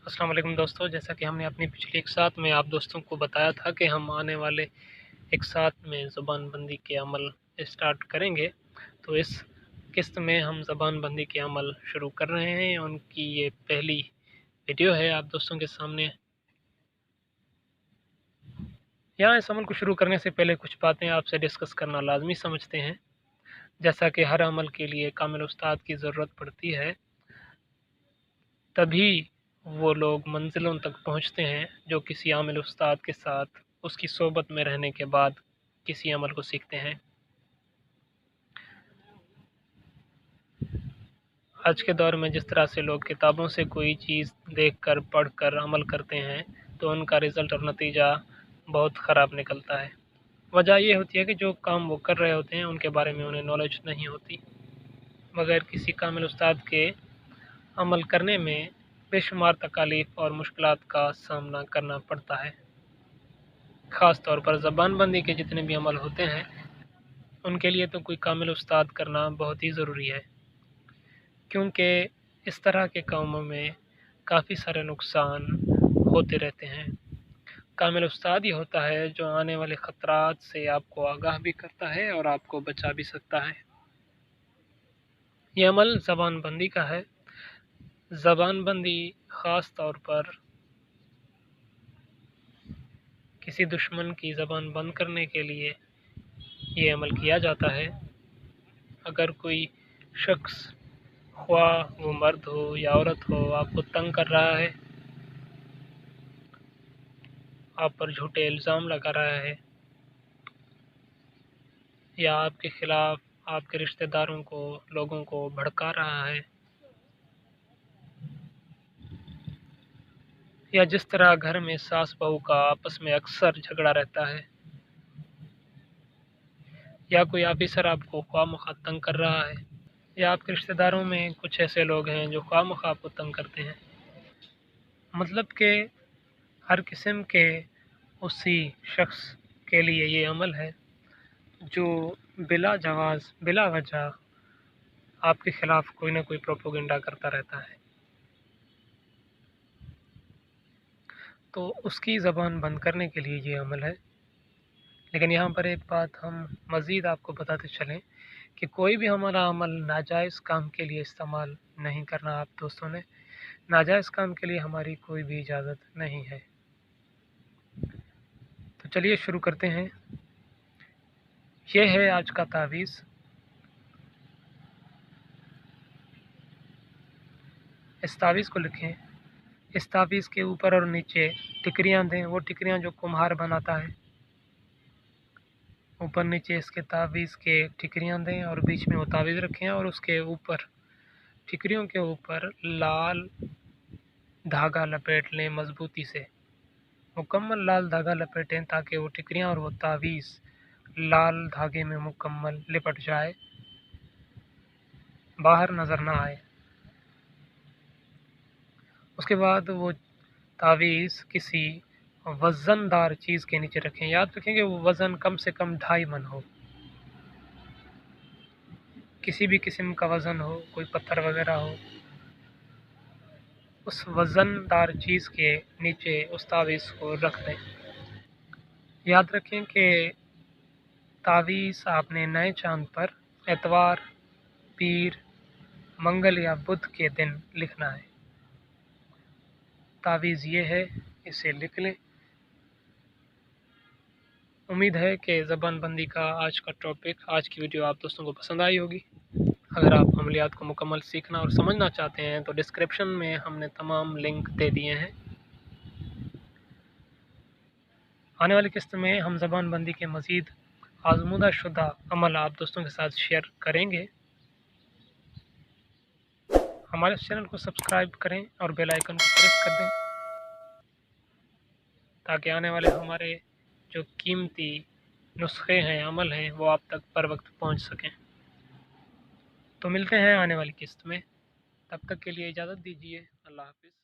अस्सलाम वालेकुम दोस्तों, जैसा कि हमने अपनी पिछली एक साथ में आप दोस्तों को बताया था कि हम आने वाले एक साथ में ज़बानबंदी के अमल स्टार्ट करेंगे। तो इस किस्त में हम ज़बानबंदी के अमल शुरू कर रहे हैं। उनकी ये पहली वीडियो है आप दोस्तों के सामने। यहाँ इस अमल को शुरू करने से पहले कुछ बातें आपसे डिस्कस करना लाजमी समझते हैं। जैसा कि हर अमल के लिए कामिल उस्ताद की ज़रूरत पड़ती है, तभी वो लोग मंजिलों तक पहुँचते हैं जो किसी आमिल उस्ताद के साथ उसकी सोबत में रहने के बाद किसी अमल को सीखते हैं। आज के दौर में जिस तरह से लोग किताबों से कोई चीज़ देखकर, पढ़कर अमल करते हैं, तो उनका रिज़ल्ट और नतीजा बहुत ख़राब निकलता है। वजह ये होती है कि जो काम वो कर रहे होते हैं उनके बारे में उन्हें नॉलेज नहीं होती। बगैर किसी कामिल उस्ताद के अमल करने में बेशुमार तकालीफ और मुश्किलात का सामना करना पड़ता है। ख़ास तौर पर ज़बानबंदी के जितने भी अमल होते हैं, उनके लिए तो कोई कामिल उस्ताद करना बहुत ही ज़रूरी है, क्योंकि इस तरह के कामों में काफ़ी सारे नुकसान होते रहते हैं। कामिल उस्ताद ही होता है जो आने वाले ख़तरात से आपको आगाह भी करता है और आपको बचा भी सकता है। ये अमल ज़बानबंदी का है। ज़बानबंदी ख़ास तौर पर किसी दुश्मन की ज़बान बंद करने के लिए ये अमल किया जाता है। अगर कोई शख्स, ख्वाह वो मर्द हो या औरत हो, आपको तंग कर रहा है, आप पर झूठे इल्ज़ाम लगा रहा है या आपके ख़िलाफ़ आपके रिश्तेदारों को, लोगों को भड़का रहा है, या जिस तरह घर में सास बहू का आपस में अक्सर झगड़ा रहता है, या कोई ऑफिसर आपको ख्वाह-मख्वाह तंग कर रहा है, या आपके रिश्तेदारों में कुछ ऐसे लोग हैं जो ख्वाह-मख्वाह आपको तंग करते हैं। मतलब कि हर किस्म के उसी शख्स के लिए ये अमल है जो बिला जवाज़, बिला वजह आपके ख़िलाफ़ कोई ना कोई प्रोपेगेंडा करता रहता है। तो उसकी ज़बान बंद करने के लिए ये अमल है। लेकिन यहाँ पर एक बात हम मज़ीद आपको बताते चलें कि कोई भी हमारा अमल नाजायज़ काम के लिए इस्तेमाल नहीं करना आप दोस्तों ने। नाजायज़ काम के लिए हमारी कोई भी इजाज़त नहीं है। तो चलिए शुरू करते हैं। ये है आज का तावीज़। इस तावीज़ को लिखें। इस तावीज़ के ऊपर और नीचे टिकरियाँ दें, वो टिकरियाँ जो कुम्हार बनाता है। ऊपर नीचे इसके तावीज़ के टिकरियाँ दें और बीच में वो तावीज़ रखें और उसके ऊपर, टिकरियों के ऊपर लाल धागा लपेट लें मज़बूती से। मुकम्मल लाल धागा लपेटें ताकि वो टिकरियाँ और वो तावीज़ लाल धागे में मुकम्मल लिपट जाए, बाहर नज़र ना आए। उसके बाद वो तावीज़ किसी वज़नदार चीज़ के नीचे रखें। याद रखें कि वो वज़न कम से कम 2.5 मन हो। किसी भी किस्म का वज़न हो, कोई पत्थर वगैरह हो, उस वज़नदार चीज़ के नीचे उस तावीज़ को रख दें। याद रखें कि तावीज़ आपने नए चाँद पर एतवार, पीर, मंगल या बुध के दिन लिखना है। तावीज़ ये है, इसे लिख लें। उम्मीद है कि ज़बानबंदी का आज का टॉपिक, आज की वीडियो आप दोस्तों को पसंद आई होगी। अगर आप अमलियात को मुकम्मल सीखना और समझना चाहते हैं तो डिस्क्रिप्शन में हमने तमाम लिंक दे दिए हैं। आने वाली किस्त में हम ज़बानबंदी के मज़ीद आज़मूदा शुदा अमल आप दोस्तों के साथ शेयर करेंगे। हमारे चैनल को सब्सक्राइब करें और बेल आइकन को प्रेस कर दें ताकि आने वाले हमारे जो कीमती नुस्खे हैं, अमल हैं, वो आप तक बर वक्त पहुँच सकें। तो मिलते हैं आने वाली किस्त में। तब तक के लिए इजाज़त दीजिए। अल्लाह हाफ़िज़।